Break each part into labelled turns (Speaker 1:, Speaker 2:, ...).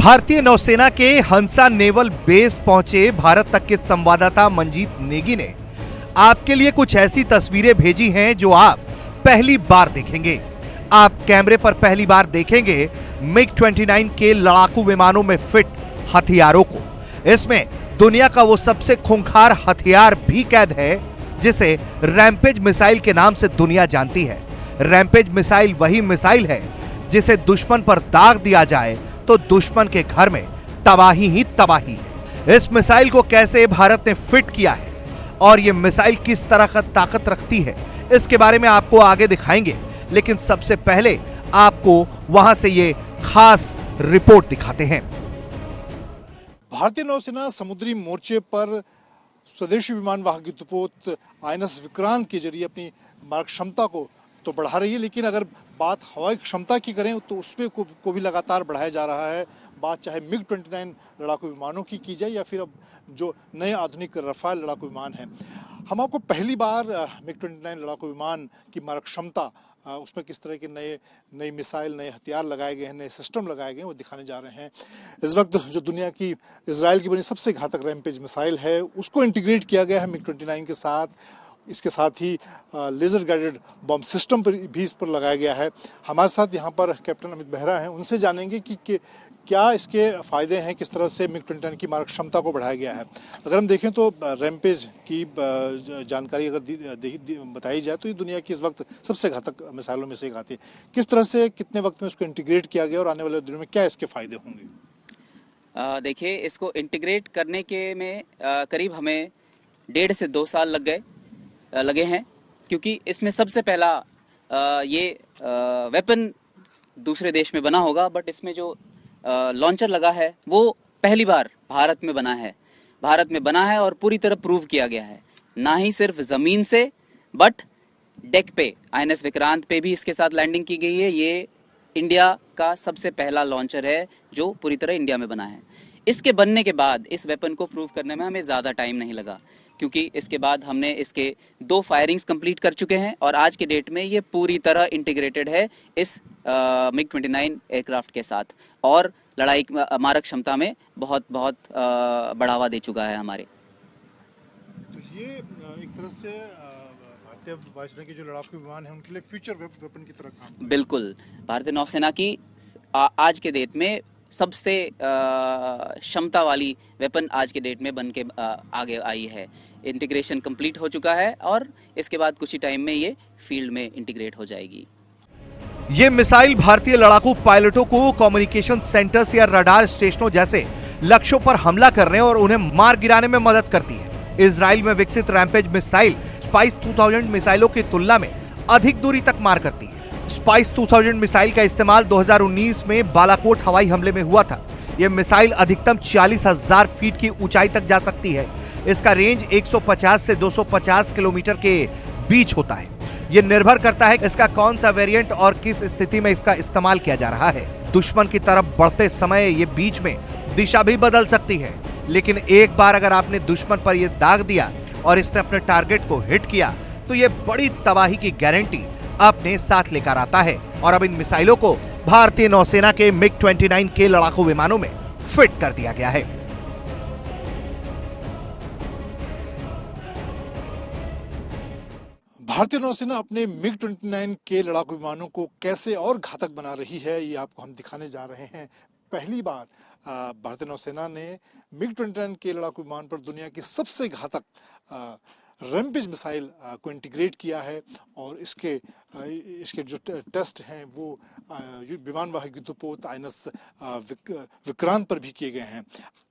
Speaker 1: भारतीय नौसेना के हंसा नेवल बेस पहुंचे भारत तक के संवाददाता मंजीत नेगी ने आपके लिए कुछ ऐसी तस्वीरें भेजी हैं जो आप पहली बार देखेंगे। आप कैमरे पर पहली बार देखेंगे MiG-29 के लड़ाकू विमानों में फिट हथियारों को। इसमें दुनिया का वो सबसे खूंखार हथियार भी कैद है जिसे रैम्पेज मिसाइल के नाम से दुनिया जानती है। रैम्पेज मिसाइल वही मिसाइल है जिसे दुश्मन पर दाग दिया जाए तो दुश्मन के घर में तबाही ही तबाही है। इस मिसाइल को कैसे भारत ने फिट किया है और यह मिसाइल किस तरह का ताकत रखती है, इसके बारे में आपको आगे दिखाएंगे। लेकिन सबसे पहले आपको वहां से ये खास रिपोर्ट दिखाते हैं।
Speaker 2: भारतीय नौसेना समुद्री मोर्चे पर स्वदेशी विमान वाहक युद्धपोत INS विक्रांत के जरिए अपनी मारक क्षमता को तो बढ़ा रही है, लेकिन अगर बात हवाई क्षमता की करें तो उसमें को भी लगातार बढ़ाया जा रहा है। बात चाहे MiG-29 लड़ाकू विमानों की जाए या फिर अब जो नए आधुनिक रफाल लड़ाकू विमान हैं। हम आपको पहली बार MiG-29 लड़ाकू विमान की मारक क्षमता, उसमें किस तरह के नई मिसाइल, नए हथियार लगाए गए हैं, नए सिस्टम लगाए गए हैं, वो दिखाने जा रहे हैं। इस वक्त जो दुनिया की इजराइल की बनी सबसे घातक रैम्पेज मिसाइल है उसको इंटीग्रेट किया गया है MiG-29 के साथ। इसके साथ ही लेज़र गाइडेड बम सिस्टम पर भी इस पर लगाया गया है। हमारे साथ यहाँ पर कैप्टन अमित बेहरा हैं, उनसे जानेंगे कि क्या इसके फ़ायदे हैं, किस तरह से MiG-29 की मारक क्षमता को बढ़ाया गया है। अगर हम देखें तो रैम्पेज की जानकारी अगर बताई जाए तो ये दुनिया की इस वक्त सबसे घातक मिसाइलों में से एक आती है। किस तरह से कितने वक्त में इसको इंटीग्रेट किया गया और आने वाले दिनों में क्या इसके फ़ायदे होंगे?
Speaker 3: देखिए, इसको इंटीग्रेट करने के में करीब हमें 1.5 से 2 साल लगे हैं, क्योंकि इसमें सबसे पहला ये वेपन दूसरे देश में बना होगा, बट इसमें जो लॉन्चर लगा है वो पहली बार भारत में बना है और पूरी तरह प्रूव किया गया है। ना ही सिर्फ ज़मीन से बट डेक पे INS विक्रांत पे भी इसके साथ लैंडिंग की गई है। ये इंडिया का सबसे पहला लॉन्चर है जो पूरी तरह इंडिया में बना है। इसके बनने के बाद इस वेपन को प्रूव करने में हमें ज़्यादा टाइम नहीं लगा, क्योंकि इसके बाद हमने इसके 2 फायरिंग्स कंप्लीट कर चुके हैं और आज के डेट में ये पूरी तरह इंटीग्रेटेड है इस MiG-29 एयरक्राफ्ट के साथ और लड़ाई मारक क्षमता में बहुत बढ़ावा दे चुका है हमारे।
Speaker 2: तो ये एक तरह से भारतीय वायुसेना के जो लड़ाकू विमान है उनके लिए फ्यूचर वेपन की तरह काम।
Speaker 3: बिल्कुल, भारतीय नौसेना की आज के डेट में सबसे क्षमता वाली वेपन आज के डेट में बन के आगे आई है। इंटीग्रेशन कंप्लीट हो चुका है और इसके बाद कुछ ही टाइम में ये फील्ड में इंटीग्रेट हो जाएगी।
Speaker 1: ये मिसाइल भारतीय लड़ाकू पायलटों को कम्युनिकेशन सेंटर्स या रडार स्टेशनों जैसे लक्ष्यों पर हमला करने और उन्हें मार गिराने में मदद करती है। इजराइल में विकसित रैम्पेज मिसाइल स्पाइस 2000 मिसाइलों की तुलना में अधिक दूरी तक मार करती है। स्पाइस 2000 मिसाइल का इस्तेमाल 2019 में बालाकोट हवाई हमले में हुआ था। यह मिसाइल अधिकतम 40,000 फीट की ऊंचाई तक जा सकती है। इसका रेंज 150 से 250 किलोमीटर के बीच होता है। यह निर्भर करता है इसका कौन सा वेरिएंट और किस स्थिति में इसका इस्तेमाल किया जा रहा है। दुश्मन की तरफ बढ़ते समय ये बीच में दिशा भी बदल सकती है, लेकिन एक बार अगर आपने दुश्मन पर यह दाग दिया और इसने अपने टारगेट को हिट किया तो यह बड़ी तबाही की गारंटी अपने साथ लेकर आता है। और अब इन मिसाइलों को भारतीय नौसेना के MiG-29 के लड़ाकू विमानों में फिट कर दिया गया है।
Speaker 2: भारतीय नौसेना अपने MiG-29 के लड़ाकू विमानों को कैसे और घातक बना रही है, ये आपको हम दिखाने जा रहे हैं। पहली बार भारतीय नौसेना ने MiG-29 के लड़ाकू विमान पर दुनिया की सबसे घातक रैम्पेज मिसाइल को इंटीग्रेट किया है और इसके जो टेस्ट हैं वो विमान वाहक युद्धपोत INS विक्रांत पर भी किए गए हैं।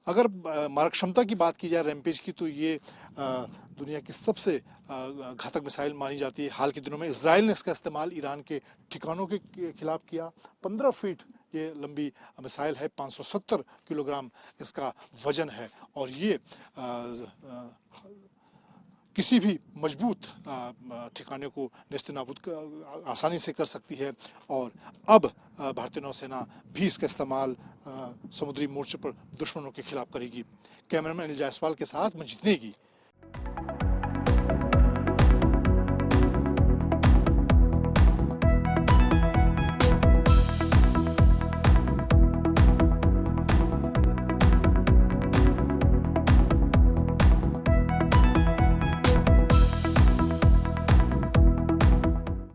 Speaker 2: अगर मारक क्षमता की बात की जाए रैम्पेज की तो ये दुनिया की सबसे घातक मिसाइल मानी जाती है। हाल के दिनों में इजराइल ने इसका इस्तेमाल ईरान के ठिकानों के खिलाफ किया। 15 फीट ये लंबी मिसाइल है, 570 किलोग्राम इसका वजन है और ये किसी भी मजबूत ठिकाने को नेस्तनाबूद आसानी से कर सकती है। और अब भारतीय नौसेना भी इसका इस्तेमाल समुद्री मोर्चे पर दुश्मनों के खिलाफ करेगी। कैमरामैन अनिल जायसवाल के साथ मंजीत नेगी,